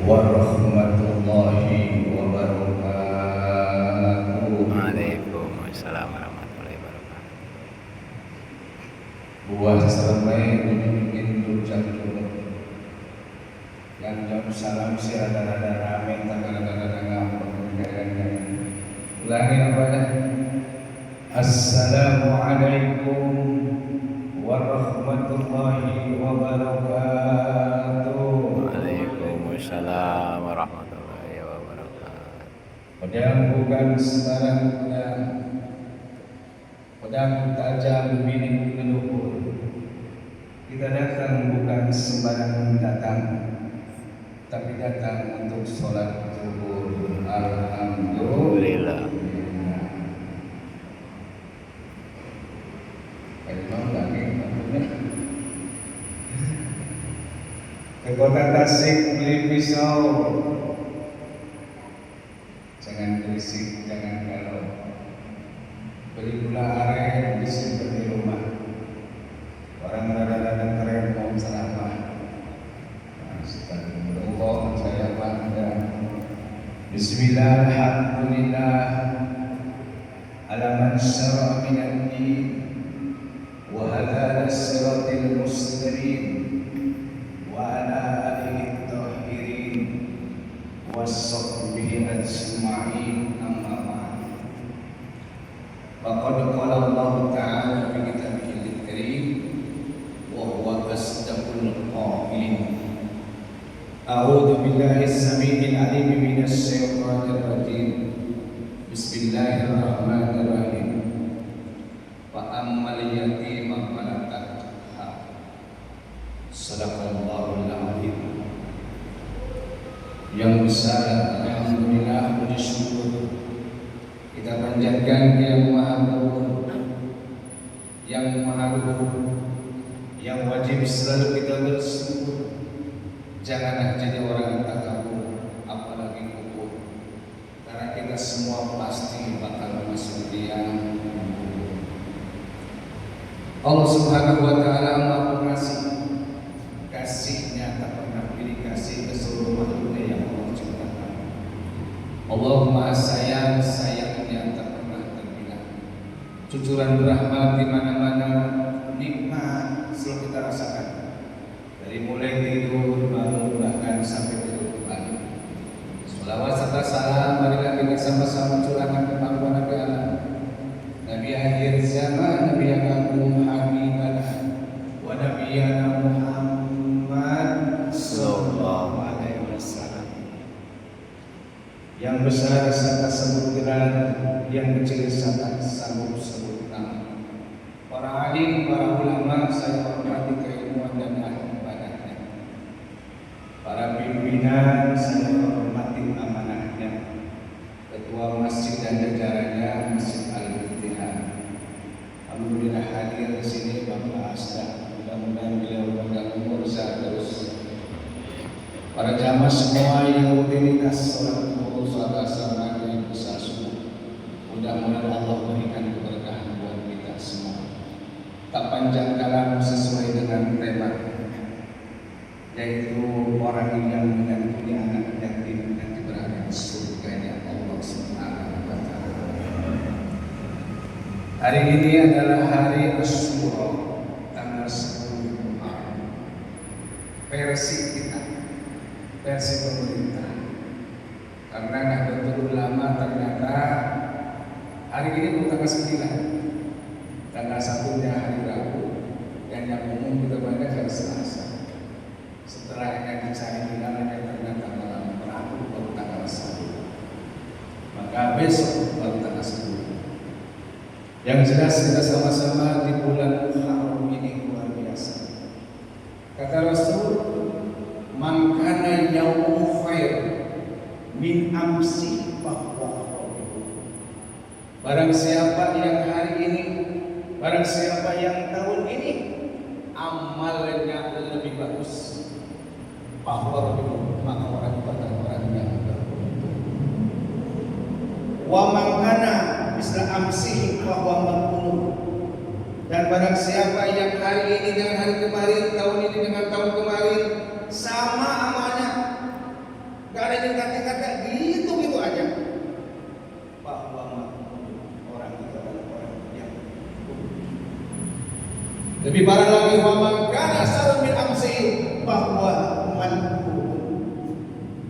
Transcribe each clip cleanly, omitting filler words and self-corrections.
warahmatullahi wabarakatuh. Waalaikumsalam warahmatullahi wabarakatuh. Buah selamai bikin ucap dulu. Yang jawab salam si rada-rada rame rada-rada ngambek jangan. Ulangi apa? Assalamualaikum warahmatullahi wabarakatuh. Waalaikumsalam warahmatullahi wabarakatuh. Pedang bukan sembarang pedang tajam milik leluhur. Kita datang bukan sembarang datang, tapi datang untuk sholat zuhur. Alhamdulillah. Ke kota Tasik beli pisau, jangan berisik, jangan galau. Beli gula aren disimpan di rumah. Orang rada-rada keren mau ceramah. Astagfirullah, saya bangga. Bismillah, alhamdulillah. Ala man syara minan din wa hadana siratil mustaqim wa ala alihi tahirin wa sahbihi ajma'in, amma ba'd. Faqad qala Allah ta'ala fi kitabihil karim wa huwa asdaqul qailin. A'udzu billahi as-sami'il 'alim minasy syaithanir rajim. Bismillahirrahmanirrahim. Wa ammal yatima fala taqhar. Sadaqallahul azim. Yang besar, alhamdulillah, puji syukur kita panjatkan Yang Maha Luhur, Yang Maha Luhur, yang wajib selalu kita bersyukur. Janganlah jadi orang takabur, apalagi kufur, karena kita semua pasti bakal masuk liang. Allah Subhanahu wa Ta'ala Maha Pengasih, kasihnya tak pernah pilih kasih ke seluruh makhluknya yang Allah ciptakan. Allah Maha Sayang, sayangnya tak pernah terbilang. Cucuran berahmat di mana-mana, nikmat selalu kita rasakan. Dari mulai tidur, bangun, bahkan sampai tidur kembali. Salawat serta salam marilah kita sama-sama curahkan kepada Nabi Allah, Nabi akhir zaman, Nabi yang agung Habibana wa Nabiyana Muhammad sallallahu alaihi wasallam. Yang besar sangka sebut gelar, yang kecil sangka sanggup sebut nama. Para alim, para ulama saya hormati keilmuan dan ahli ibadahnya. Para pimpinan saya hormati amanahnya. Ketua masjid dan jajarannya Masjid Al-Ittihad. Alhamdulillah hadir di sini Bapak Asda. Mudah-mudahan beliau panjang umur sehat terus. Para jamaah semua yang rutinitas sholat zuhur, sholat asar, maghrib, isya, subuh. Mudah-mudahan Allah berikan keberkahan buat kita semua. Tak panjang kalam sesuai dengan tema, yaitu orang yang menyakiti anak yatim dan berada di surganya Allah Subhanahu wa Ta'ala. Hari ini adalah hari Asyura, tanggal 10 Muharram. Versi kita, versi pemerintah. Karena Nahdlatul Ulama ternyata hari ini bukan tanggal 9, tanggal 1-nya hari Rabu, dan yang umum kita banyak hari Selasa. Setelahnya dicari hilangannya ternyata malam Rabu baru tanggal 1. Maka besok baru tanggal 10. Yang jelas kita sama-sama di bulan Muharram ini luar biasa. Kata Rasul, "Man kana yaumu khair min amsi bahwa." Barang siapa yang hari ini, barang siapa yang tahun ini amalnya lebih bagus, bahwa maka orang yang beruntung. Wa man kana misla amsihi fa huwa maqbul. Dan barang siapa yang hari ini dengan hari kemarin, tahun ini dengan tahun kemarin sama amalnya, Lebih parah lagi, wa man kana sarun min amsi bahwa manhum.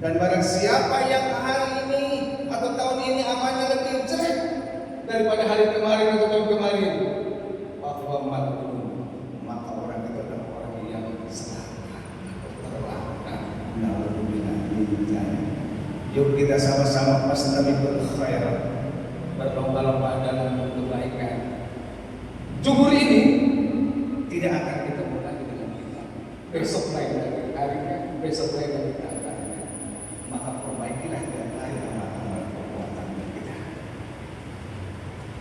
Dan barang siapa yang hari ini atau tahun ini amalnya lebih jelek daripada hari kemarin atau tahun kemarin, bahwa manhum, maka orang itu adalah orang yang celaka atau terlaknat. Nauzubillah min dzalik. Yuk kita sama-sama fastabiqul khairat, berlomba-lomba dalam kebaikan. Zuhur ini tidak akan ketemu lagi dengan kita. Besok lain lagi harinya, besok lain lagi tanggalnya. Maka perbaikilah dan amal perbuatan kita.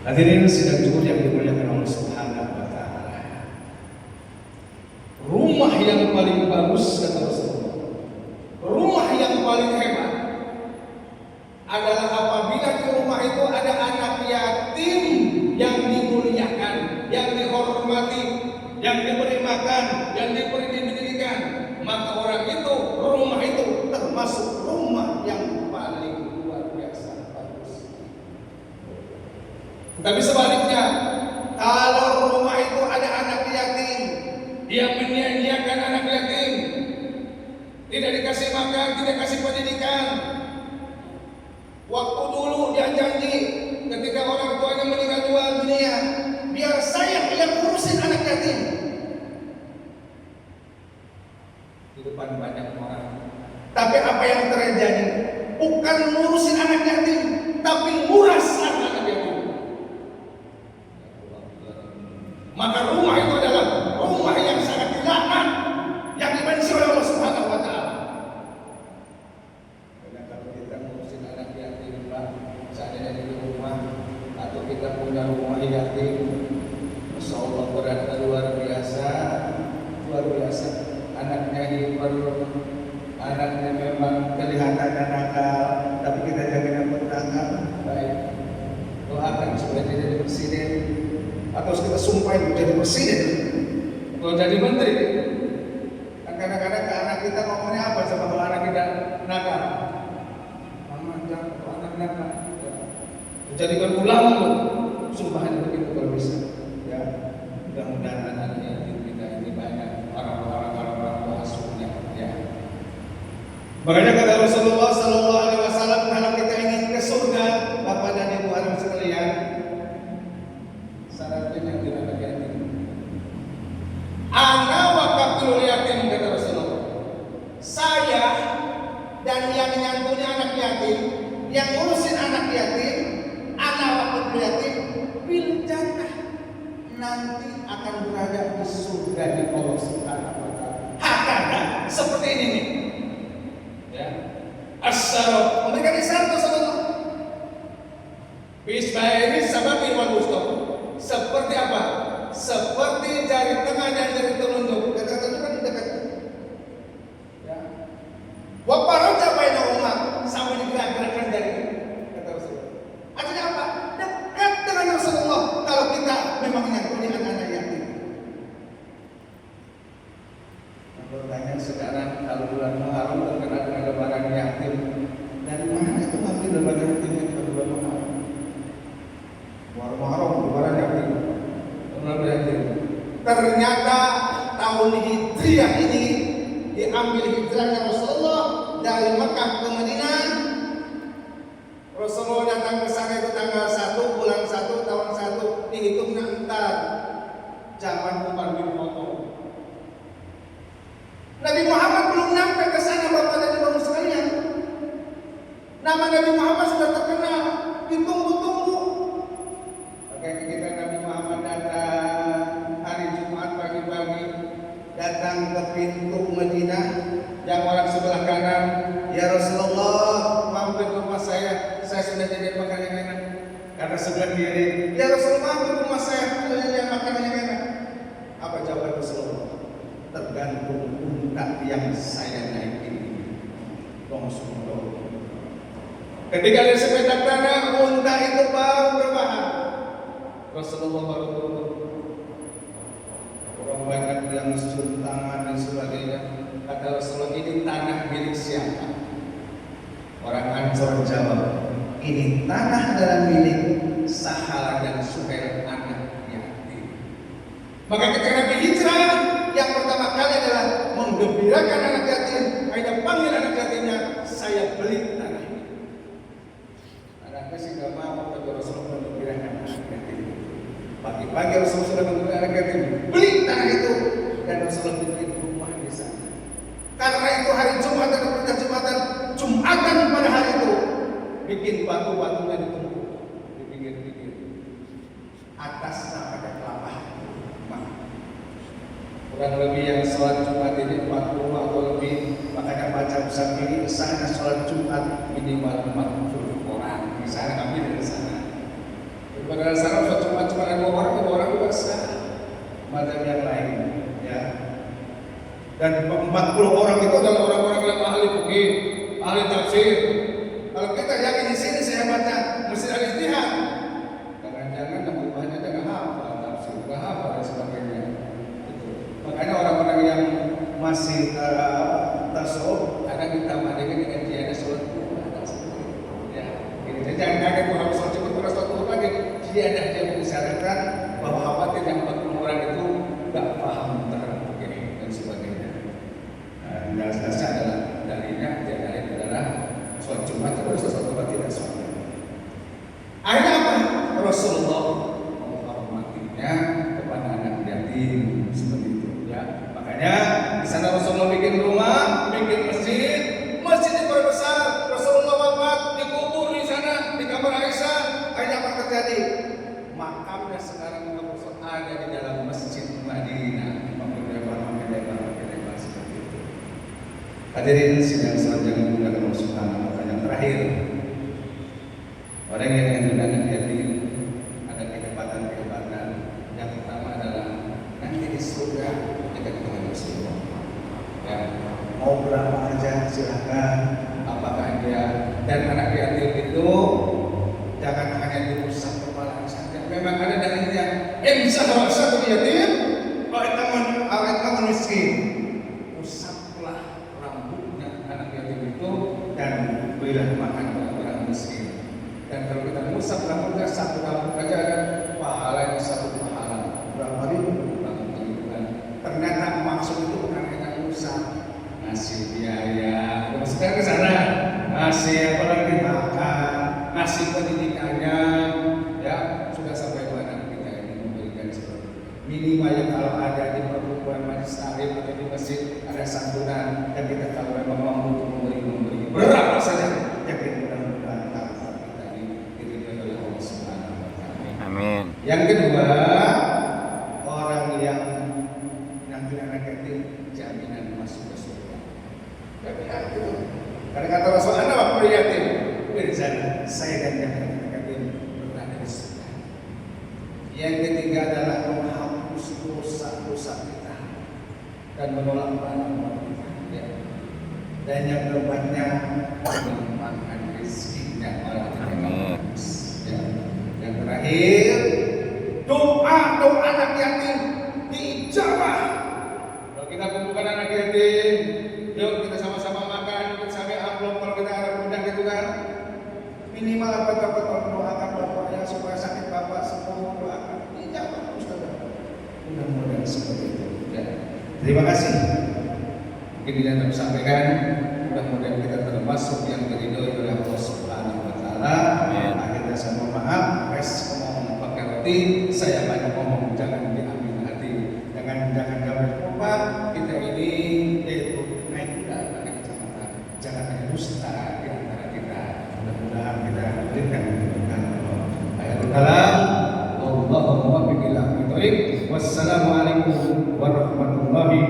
Hadirin sidang zuhur yang dimuliakan Allah Subhanahu wa taala. Rumah yang paling bagus kata Rasulullah, rumah yang paling hebat adalah apabila di rumah itu ada anak yatim yang dimuliakan, yang dihormati, yang diberi makan, yang diberi pendidikan, maka orang itu, rumah itu termasuk rumah yang paling luar biasa bagus. Tapi sebaliknya, kalau rumah itu ada anak yatim, dia menyia-nyiakan anak yatim, tidak dikasih makan, tidak kasih pendidikan. Waktu dulu dia janji ketika orang tuanya meninggal dunia, biar saya yang urusin anak yatim. Di depan banyak orang. Tapi apa yang terjadi? Bukan ngurusin anak yatim, tapi nguras anak yatim. Maka rumah itu adalah rumah yang sangat dilaknat, yang dibenci oleh Allah Subhanahu wa taala. Karena kalau kita ngurusin anak yatim, Pak, seandainya di rumah atau kita punya rumah yatim, Masya Allah beratnya luar biasa, luar biasa. Anaknya hiper, anaknya memang kelihatan nakal, tapi kita jaga bertanggal baik. Doakan supaya jadi presiden, atau kita sumpahin menjadi presiden atau jadi menteri. Kadang-kadang ke anak kita ngomongnya apa sama kalau anak kita nakal? Mama jangan kalau anak nakal. Jadikan ulama loh, sumpahannya begitu kalau bisa. Ya, mudah-mudahan anak-anak kita ini banyak orang-orang asuhnya. Ya. Makanya kata Rasulullah Sallallahu Alaihi Wasallam, kalau kita ingin ke surga, Bapak dan Ibu hadirin sekalian, syaratnya yang tidak yatim. Ana wakaful yatim kata Rasulullah. Saya dan yang nyantuni anak yatim, yang ngurusin anak yatim, ana wakaful yatim bil jannah, nanti akan berada di surga di Allah Subhanahu wa taala. Hakika seperti ini nih. Ya. Asyara, memberikan isyarat Rasulullah. Bismillahirrahmanirrahim sababi wal wusta. Seperti apa? Seperti jari tengah dan jari telunjuk. Kata-kata kan dekat. Ya. Wa faraja bainahuma, sampai digerak-gerakkan jari. Kata Rasulullah. Artinya apa? Dekat dengan Rasulullah kalau kita memang nyantuni anak-anak yatim. Nah, pertanyaan sekarang, kalau bulan Muharram terkenal dengan lebaran yatim, dari mana itu ngambil lebaran yatim yang bulan Muharram? Muharram lebaran yatim. Ternyata tahun Hijriah ini diambil hijrahnya Rasulullah dari Mekah ke Madinah. Rasulullah datang ke sana itu tanggal 1 bulan 1 tahun 1, dihitungnya entar zaman Umar bin Khattab. Nabi Muhammad belum nyampe ke sana, Bapak dan Ibu sekalian. Nama Nabi Muhammad sudah terkenal, ditunggu-tunggu. Makanya kita Nabi Muhammad datang hari Jumat pagi-pagi, datang ke pintu Madinah. Yang orang sebelah kanan, ya Rasulullah, mampir ke rumah saya sudah jadi makan yang enak. Kata sebelah kiri, ya Rasulullah, mampir ke rumah saya sudah jadi makan yang enak. Apa jawaban Rasulullah? Tergantung unta yang saya naikin ini. Rasulullah. Ketika dia sepeda tanah, unta itu baru berbahan. Rasulullah baru turun. Orang banyak bilang cium tangan dan sebagainya. Kata Rasulullah, ini tanah milik siapa? Orang Ansor jawab, ini tanah adalah milik Sahala dan Suhail anak yatim. Maka ketika Nabi hijrah, yang pertama kali adalah menggembirakan anak yatim. Aida panggil anak yatimnya, saya beli tanah ini. Anaknya sih gak mau, tapi Rasulullah menggembirakan anak yatim. Pagi-pagi Rasulullah sudah menggembirakan anak yatim, beli tanah itu, dan Rasulullah bikin rumah di sana. Karena itu hari Jumat dan perintah Jumatan pada hari itu, bikin batu-batunya ditumpuk di pinggir-pinggir. Atasnya ada kelapa. Kurang lebih yang sholat Jumat ini 40 atau lebih, makanya baca besar ini sana sholat Jumat minimal 40 orang. Di sana kami dari sana. Pada sana sholat Jumat cuma ada 2 orang juga sah. Macam yang lain, ya. Dan 40 orang itu adalah orang-orang yang ahli fikih, ahli tafsir. Kalau kita yakin di sini saya baca Masjid Al-Ijtihad, jangan rumahnya jangan hafal tafsir, nggak hafal dan sebagainya. Makanya orang-orang yang masih tasawuf kadang ditambah dengan kajiannya sholat duha, ya. Jadi jangan kaget kalau habis sholat Jumat terus sholat duha lagi. Dia mengisyaratkan bahwa khawatir yang 40 orang itu nggak paham tentang begini dan sebagainya. Jelas-jelasnya adalah dalilnya adalah sholat Jumat terus sholat duha tidak sholat. Akhirnya apa? Rasulullah menghormatinya kepada anak yatim seperti itu, ya. Makanya di sana Rasulullah bikin rumah, bikin masjid besar. Rasulullah wafat dikubur di sana di kamar Aisyah. Akhirnya apa terjadi? Makamnya sekarang ada di dalam masjid Madinah. Mendebar seperti itu. Hadirin sidang selanjutnya menggunakan Allah Subhanahu wa Ta'ala. Yang terakhir, orang yang anak yatim ada kehebatan. Yang pertama adalah nanti di surga kita ketemu Rasulullah. Ya, mau berapa aja silakan. Apakah dia dan anak yatim itu jangan hanya dirusak kepala saja. Memang ada dalilnya. Insya Allah satu yatim, awet miskin. Usaplah rambutnya anak yatim itu dan berilah makan orang miskin. Dan kalau kita musab rambutnya satu rambut aja ada pahalanya satu pahala. Berapa ribu? Ternyata maksud itu bukan hanya musab, ngasih biaya. Sekarang ke sana ngasih apalagi makan, ngasih pendidikannya, ya sudah sampai mana kita ini memberikan seperti minimal yang kalau ada di perkumpulan majelis taklim atau di masjid ada santunan dan kita kalau memang mampu memberi berapa saja yakin mudah-mudahan Amin. Yang kedua, orang yang nanti anak yatim jaminan masuk ke surga. Karena kata Rasul, anak waktu yatim berzana, saya dan anak yatim berada di surga. Yang ketiga adalah menghapus dosa-dosa kita dan menolak pahala kita. Ya. Dan yang keempatnya mengembangkan rezekinya orang yang ya. Yang terakhir, doa anak yatim diijabah. Kalau kita kumpulkan anak yatim, yuk kita sama-sama makan, kita sampai amplop kalau kita ada undang gitu kan. Minimal apa dapat doakan bapaknya supaya sakit bapak semua doakan. Dijabah Ustaz. Mudah-mudahan seperti itu. Ya. Terima kasih. Mungkin ini yang saya sampaikan. Mudah-mudahan kita termasuk yang diridhoi oleh Allah Subhanahu wa Ta'ala. Akhirnya saya mohon maaf, ngomong pakai roti, saya banyak ngomong, jangan diambil hati, jangan lupa kita ini yaitu naik kuda pada kecamatan, jangan ada dusta di antara kita. Mudah-mudahan kita berikan keberkahan Allah. Ayatul kalam, Allahumma biqillah. Wassalamualaikum warahmatullahi